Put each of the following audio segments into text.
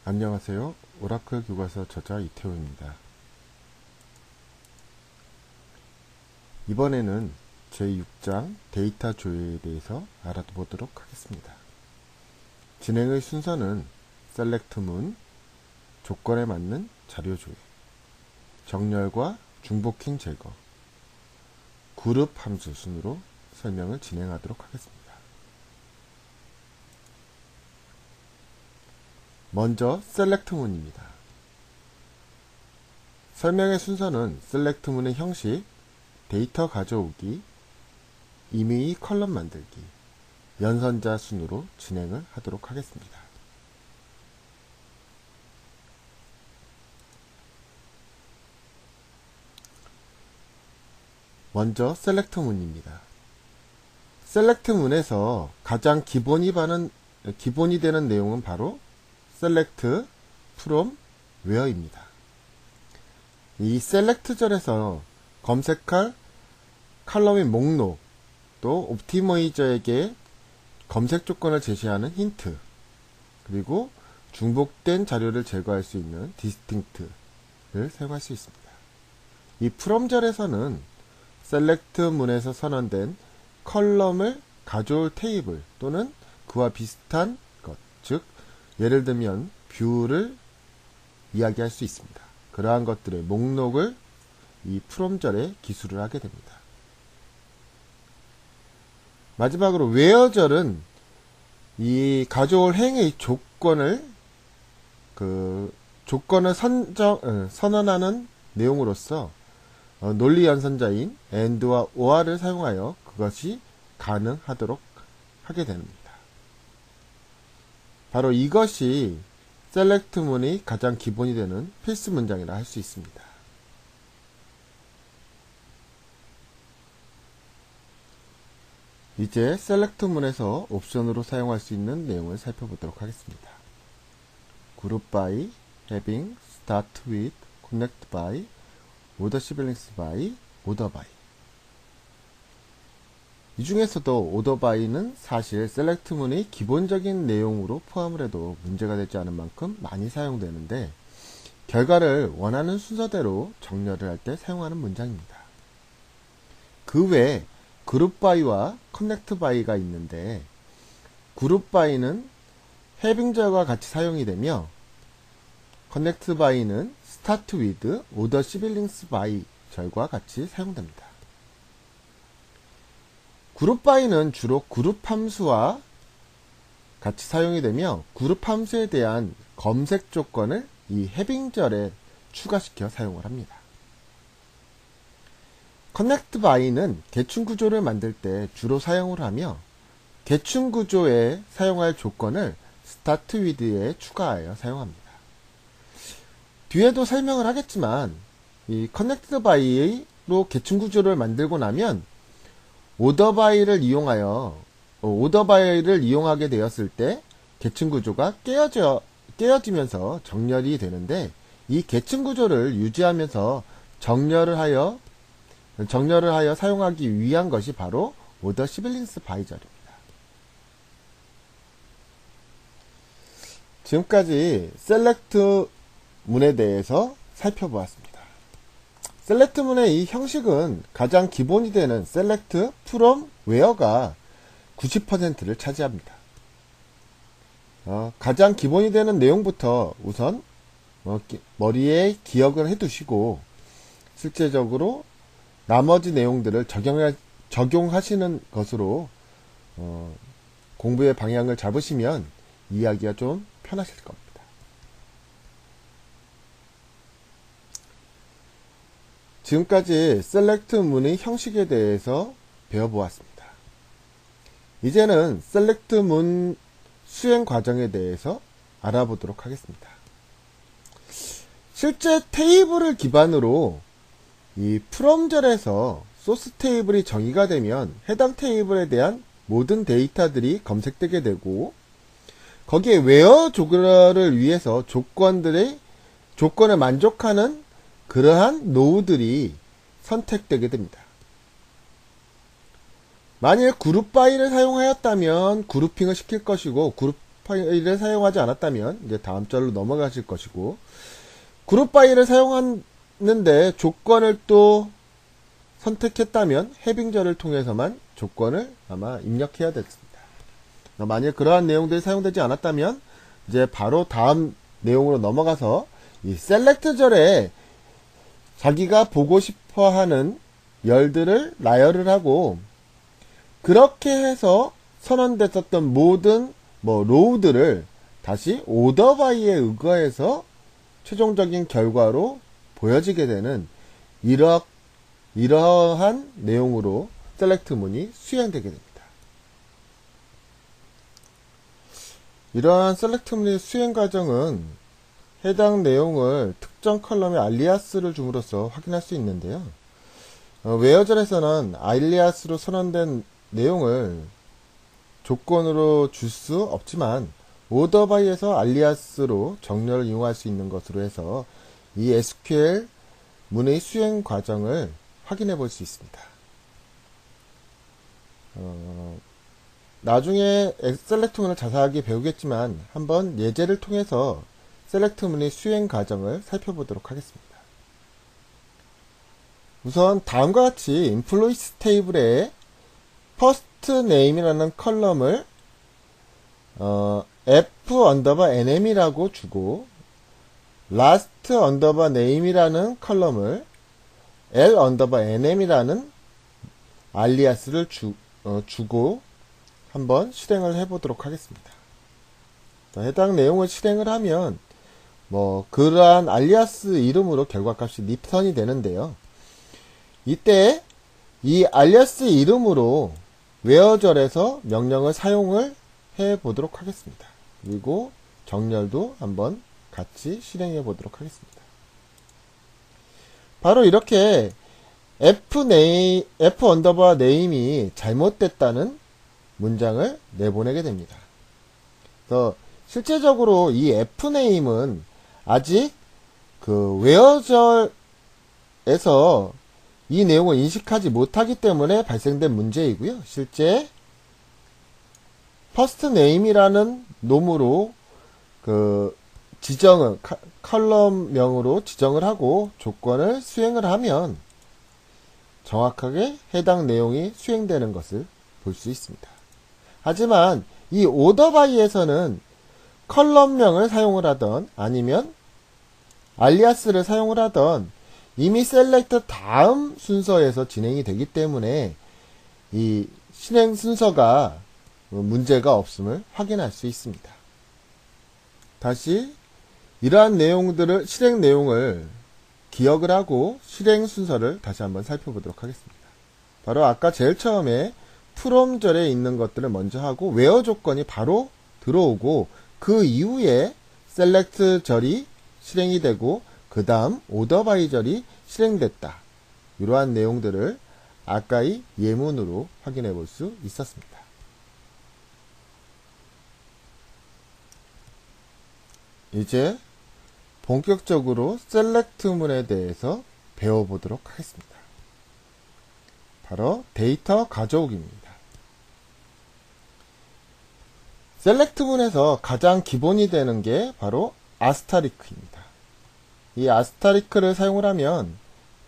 안녕하세요. 오라클 교과서 저자 이태호입니다. 이번에는 제6장 데이터 조회에 대해서 알아보도록 하겠습니다. 진행의 순서는 셀렉트 문, 조건에 맞는 자료 조회, 정렬과 중복킹 제거, 그룹 함수 순으로 설명을 진행하도록 하겠습니다. 먼저 셀렉트 문입니다. 설명의 순서는 셀렉트 문의 형식, 데이터 가져오기, 임의 컬럼 만들기, 연선자 순으로 진행을 하도록 하겠습니다. 먼저 셀렉트 문입니다. 셀렉트 문에서 가장 기본이 되는 내용은 바로 셀렉트, 프롬, 웨어입니다. 이 셀렉트절에서 검색할 칼럼의 목록, 또 옵티마이저에게 검색 조건을 제시하는 힌트, 그리고 중복된 자료를 제거할 수 있는 디스팅트를 사용할 수 있습니다. 이 프롬절에서는 셀렉트 문에서 선언된 컬럼을 가져올 테이블 또는 그와 비슷한 것, 즉 예를 들면 뷰를 이야기할 수 있습니다. 그러한 것들의 목록을 이 프롬절에 기술을 하게 됩니다. 마지막으로 웨어절은 이 가져올 행의 조건을 선언하는 내용으로서 논리 연선자인 AND와 OR을 사용하여 그것이 가능하도록 하게 됩니다. 바로 이것이 셀렉트 문의 가장 기본이 되는 필수 문장이라 할 수 있습니다. 이제 셀렉트 문에서 옵션으로 사용할 수 있는 내용을 살펴보도록 하겠습니다. Group by, Having, Start with, Connect by, Order Siblings by, Order by. 이 중에서도 Order by는 사실 셀렉트 문의 기본적인 내용으로 포함을 해도 문제가 되지 않을 만큼 많이 사용되는데 결과를 원하는 순서대로 정렬을 할 때 사용하는 문장입니다. 그 외에 그룹 바이와 커넥트 바이가 있는데 그룹 바이는 해빙절과 같이 사용이 되며 커넥트 바이는 스타트 위드 오더 시빌링스 바이 절과 같이 사용됩니다. 그룹 바이는 주로 그룹 함수와 같이 사용이 되며 그룹 함수에 대한 검색 조건을 이 해빙절에 추가시켜 사용을 합니다. 커넥트 바이는 계층 구조를 만들 때 주로 사용을 하며 계층 구조에 사용할 조건을 스타트 위드에 추가하여 사용합니다. 뒤에도 설명을 하겠지만 이 커넥트 바이로 계층 구조를 만들고 나면 오더 바이를 이용하게 되었을 때 계층 구조가 깨어지면서 정렬이 되는데 이 계층 구조를 유지하면서 정렬을 하여 사용하기 위한 것이 바로 오더 시빌링스 바이절입니다. 지금까지 셀렉트 문에 대해서 살펴보았습니다. 셀렉트 문의 이 형식은 가장 기본이 되는 셀렉트, 프롬, 웨어가 90%를 차지합니다. 가장 기본이 되는 내용부터 우선 머리에 기억을 해두시고 실제적으로 나머지 내용들을 적용하시는 것으로 공부의 방향을 잡으시면 이해하기가 좀 편하실 겁니다. 지금까지 셀렉트 문의 형식에 대해서 배워보았습니다. 이제는 셀렉트 문 수행 과정에 대해서 알아보도록 하겠습니다. 실제 테이블을 기반으로 이 프롬절에서 소스 테이블이 정의가 되면 해당 테이블에 대한 모든 데이터들이 검색되게 되고 거기에 웨어 조그를 위해서 조건을 만족하는 그러한 노드들이 선택되게 됩니다. 만일 그룹 바이를 사용하였다면 그룹핑을 시킬 것이고 그룹 파일을 사용하지 않았다면 이제 다음 절로 넘어가실 것이고, 그룹 파일을 사용하는데 조건을 또 선택했다면 해빙절을 통해서만 조건을 아마 입력해야 됐습니다. 만약 그러한 내용들이 사용되지 않았다면 이제 바로 다음 내용으로 넘어가서 이 셀렉트절에 자기가 보고 싶어 하는 열들을 나열을 하고, 그렇게 해서 선언됐었던 모든 로우들을 다시 오더 바이에 의거해서 최종적인 결과로 보여지게 되는 이러한 내용으로 셀렉트문이 수행되게 됩니다. 이러한 셀렉트문의 수행 과정은 해당 내용을 특정 컬럼의 알리아스를 줌으로써 확인할 수 있는데요. 웨어절에서는 알리아스로 선언된 내용을 조건으로 줄 수 없지만 오더바이에서 알리아스로 정렬을 이용할 수 있는 것으로 해서 이 SQL 문의 수행 과정을 확인해 볼 수 있습니다. 나중에 셀렉트문을 자세하게 배우겠지만 한번 예제를 통해서 셀렉트문의 수행 과정을 살펴보도록 하겠습니다. 우선 다음과 같이 인플로이스 테이블에 first name이라는 컬럼을 f_nm이라고 주고 last name이라는 컬럼을 l_nm이라는 알리아스를 주고 한번 실행을 해보도록 하겠습니다. 해당 내용을 실행을 하면 그러한 알리아스 이름으로 결과값이 리턴이 되는데요. 이때 이 알리아스 이름으로 웨어절에서 명령을 사용을 해 보도록 하겠습니다. 그리고 정렬도 한번 같이 실행해 보도록 하겠습니다. 바로 이렇게 f_name이 잘못됐다는 문장을 내보내게 됩니다. 그래서 실제적으로 이 fname은 아직 그 웨어절에서 이 내용을 인식하지 못하기 때문에 발생된 문제이고요. 실제 first name이라는 놈으로 그 지정을 컬럼명으로 지정을 하고 조건을 수행을 하면 정확하게 해당 내용이 수행되는 것을 볼 수 있습니다. 하지만 이 오더바이에서는 컬럼명을 사용을 하던 아니면 알리아스를 사용을 하던 이미 셀렉트 다음 순서에서 진행이 되기 때문에 이 실행 순서가 문제가 없음을 확인할 수 있습니다. 다시 이러한 내용들을 실행 내용을 기억을 하고 실행 순서를 다시 한번 살펴보도록 하겠습니다. 바로 아까 제일 처음에 from절에 있는 것들을 먼저 하고 where 조건이 바로 들어오고 그 이후에 select절이 실행이 되고 그 다음 orderby절이 실행됐다. 이러한 내용들을 아까의 예문으로 확인해 볼 수 있었습니다. 이제 본격적으로 셀렉트문에 대해서 배워보도록 하겠습니다. 바로 데이터 가져오기입니다. 셀렉트문에서 가장 기본이 되는 게 바로 아스타리크입니다. 이 아스타리크를 사용을 하면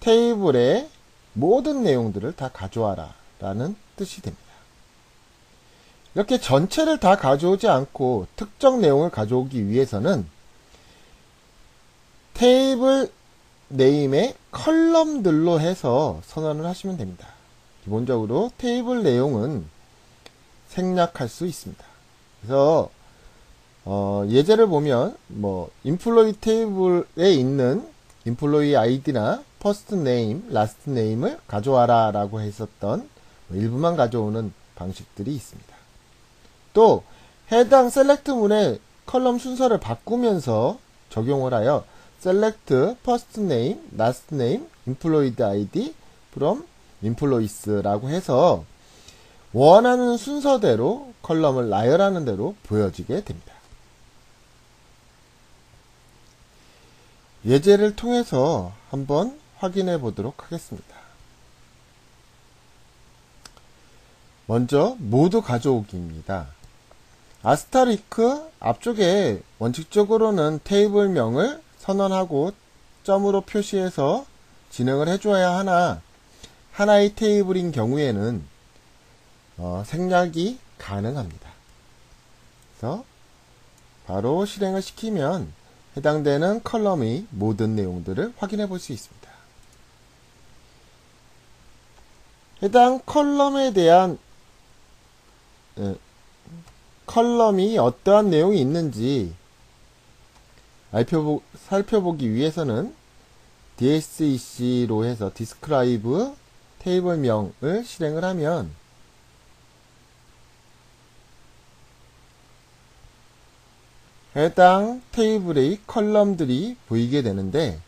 테이블의 모든 내용들을 다 가져와라 라는 뜻이 됩니다. 이렇게 전체를 다 가져오지 않고 특정 내용을 가져오기 위해서는 테이블 네임의 컬럼들로 해서 선언을 하시면 됩니다. 기본적으로 테이블 내용은 생략할 수 있습니다. 그래서 예제를 보면 인플로이 테이블에 있는 인플로이 아이디나 퍼스트 네임, 라스트 네임을 가져와라 라고 했었던 일부만 가져오는 방식들이 있습니다. 또 해당 셀렉트문의 컬럼 순서를 바꾸면서 적용을 하여 select first name, last name, employed ID from employees라고 해서 원하는 순서대로 컬럼을 나열하는 대로 보여지게 됩니다. 예제를 통해서 한번 확인해 보도록 하겠습니다. 먼저 모두 가져오기입니다. 아스타리크 앞쪽에 원칙적으로는 테이블명을 선언하고 점으로 표시해서 진행을 해줘야 하나, 하나의 테이블인 경우에는 생략이 가능합니다. 그래서 바로 실행을 시키면 해당되는 컬럼의 모든 내용들을 확인해 볼 수 있습니다. 해당 컬럼에 대한 컬럼이 어떠한 내용이 있는지 살펴보기 위해서는 DSEC로 해서 describe 테이블명을 실행을 하면 해당 테이블의 컬럼들이 보이게 되는데,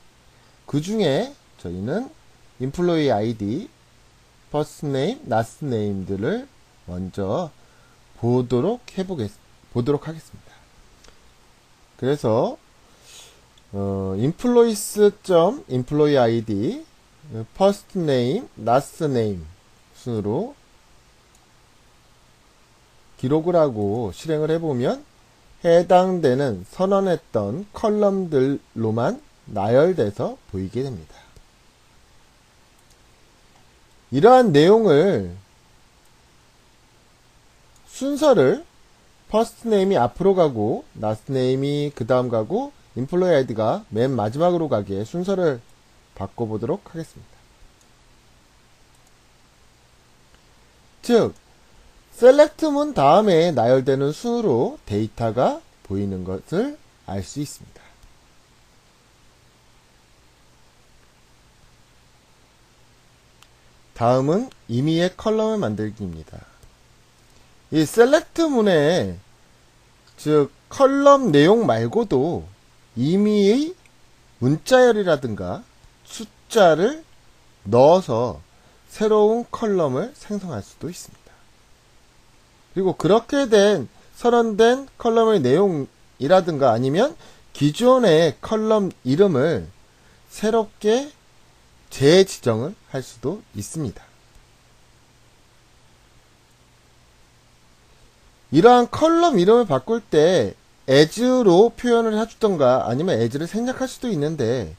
그 중에 저희는 employee ID, first name, last name들을 먼저 보도록 하겠습니다. 그래서 employees.employee ID, first name, last name 순으로 기록을 하고 실행을 해보면 해당되는 선언했던 컬럼들로만 나열돼서 보이게 됩니다. 이러한 내용을 순서를 first name이 앞으로 가고 last name이 그 다음 가고 employee ID가 맨 마지막으로 가게 순서를 바꿔보도록 하겠습니다. 즉 select 문 다음에 나열되는 순으로 데이터가 보이는 것을 알 수 있습니다. 다음은 임의의 컬럼을 만들기입니다. 이 select 문에 즉 컬럼 내용 말고도 임의의 문자열이라든가 숫자를 넣어서 새로운 컬럼을 생성할 수도 있습니다. 그리고 그렇게 된 선언된 컬럼의 내용이라든가 아니면 기존의 컬럼 이름을 새롭게 재지정을 할 수도 있습니다. 이러한 컬럼 이름을 바꿀 때 as로 표현을 해주던가 아니면 as를 생략할 수도 있는데,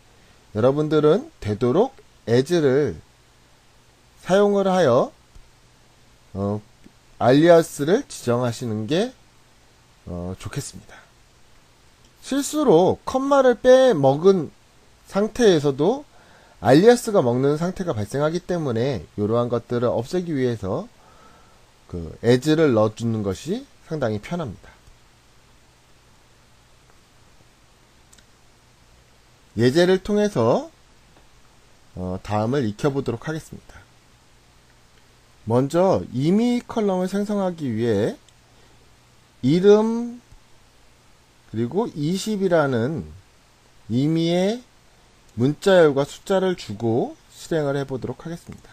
여러분들은 되도록 as를 사용을 하여 알리아스를 지정하시는 게 좋겠습니다. 실수로 컴마를 빼먹은 상태에서도 알리아스가 먹는 상태가 발생하기 때문에 이러한 것들을 없애기 위해서 as를 넣어주는 것이 상당히 편합니다. 예제를 통해서 다음을 익혀보도록 하겠습니다. 먼저 임의 컬럼을 생성하기 위해 이름 그리고 20이라는 임의의 문자열과 숫자를 주고 실행을 해보도록 하겠습니다.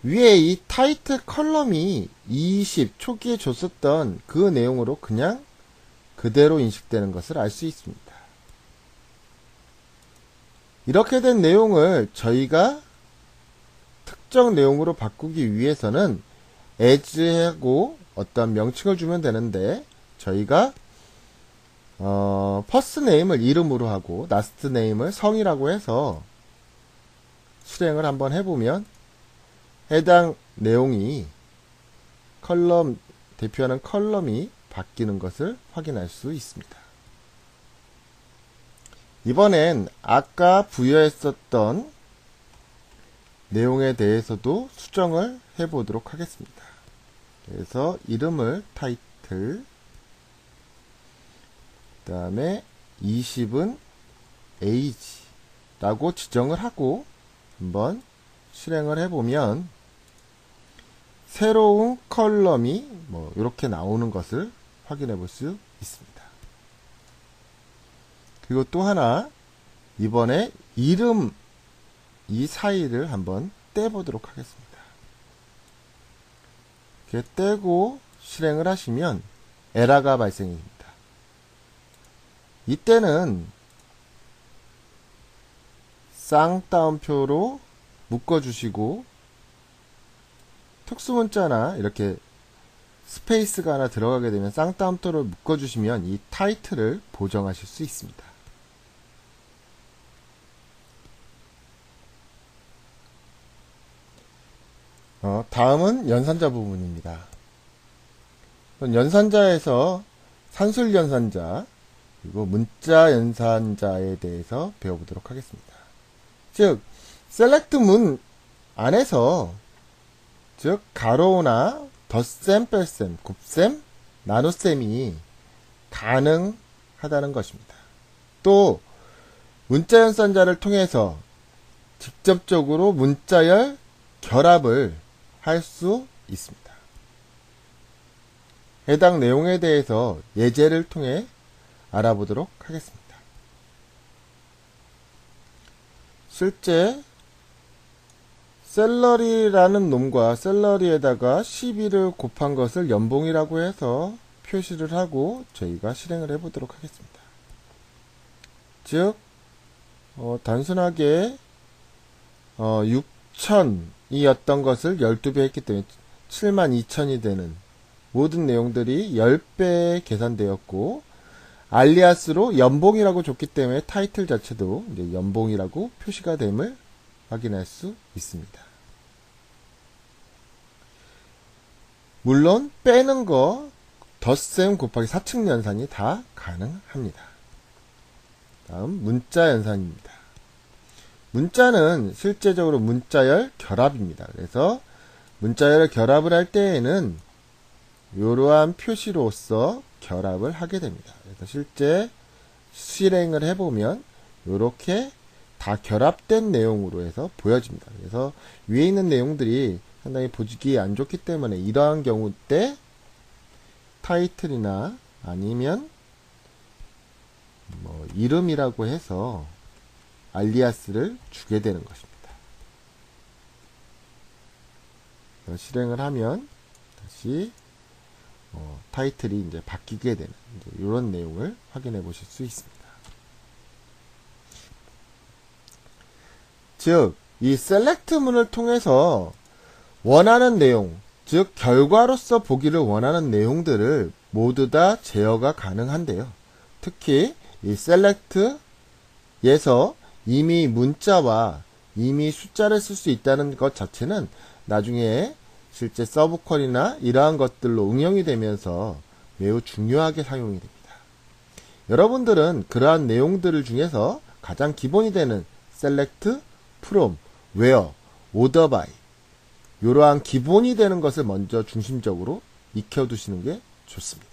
위에 이 타이틀 컬럼이 20 초기에 줬었던 그 내용으로 그냥 그대로 인식되는 것을 알 수 있습니다. 이렇게 된 내용을 저희가 특정 내용으로 바꾸기 위해서는 as하고 어떤 명칭을 주면 되는데, 저희가 first name을 이름으로 하고 last name을 성이라고 해서 실행을 한번 해보면 해당 내용이 대표하는 컬럼이 바뀌는 것을 확인할 수 있습니다. 이번엔 아까 부여했었던 내용에 대해서도 수정을 해보도록 하겠습니다. 그래서 이름을 타이틀, 그 다음에 20은 age라고 지정을 하고 한번 실행을 해보면 새로운 컬럼이 이렇게 나오는 것을 확인해 볼 수 있습니다. 그리고 또 하나, 이번에 이름 이 사이를 한번 떼보도록 하겠습니다. 이렇게 떼고 실행을 하시면 에러가 발생입니다. 이때는 쌍따옴표로 묶어주시고 특수문자나 이렇게 스페이스가 하나 들어가게 되면 쌍따옴표를 묶어주시면 이 타이틀을 보정하실 수 있습니다. 다음은 연산자 부분입니다. 연산자에서 산술 연산자 그리고 문자 연산자에 대해서 배워보도록 하겠습니다. 즉 셀렉트 문 안에서 즉 가로나 덧셈, 뺄셈, 곱셈, 나눗셈이 가능하다는 것입니다. 또 문자 연산자를 통해서 직접적으로 문자열 결합을 할 수 있습니다. 해당 내용에 대해서 예제를 통해 알아보도록 하겠습니다. 실제 샐러리라는 놈과 샐러리에다가 12를 곱한 것을 연봉이라고 해서 표시를 하고 저희가 실행을 해보도록 하겠습니다. 즉 단순하게 6,000이었던 것을 12배 했기 때문에 72,000이 되는 모든 내용들이 10배에 계산되었고 알리아스로 연봉이라고 줬기 때문에 타이틀 자체도 이제 연봉이라고 표시가 됨을 확인할 수 있습니다. 물론 빼는 거 덧셈 곱하기 사측 연산이 다 가능합니다. 다음 문자 연산입니다. 문자는 실제적으로 문자열 결합입니다. 그래서 문자열 결합을 할 때에는 이러한 표시로서 결합을 하게 됩니다. 그래서 실제 실행을 해보면 이렇게 다 결합된 내용으로 해서 보여집니다. 그래서 위에 있는 내용들이 상당히 보기 안 좋기 때문에 이러한 경우 때 타이틀이나 아니면 이름이라고 해서 알리아스를 주게 되는 것입니다. 실행을 하면 다시 타이틀이 이제 바뀌게 되는 이런 내용을 확인해 보실 수 있습니다. 즉, 이 셀렉트 문을 통해서 원하는 내용, 즉 결과로서 보기를 원하는 내용들을 모두 다 제어가 가능한데요. 특히 이 셀렉트에서 이미 문자와 이미 숫자를 쓸 수 있다는 것 자체는 나중에 실제 서브쿼리나 이러한 것들로 응용이 되면서 매우 중요하게 사용이 됩니다. 여러분들은 그러한 내용들을 중에서 가장 기본이 되는 셀렉트, 프롬, 웨어, 오더 바이 이러한 기본이 되는 것을 먼저 중심적으로 익혀두시는 게 좋습니다.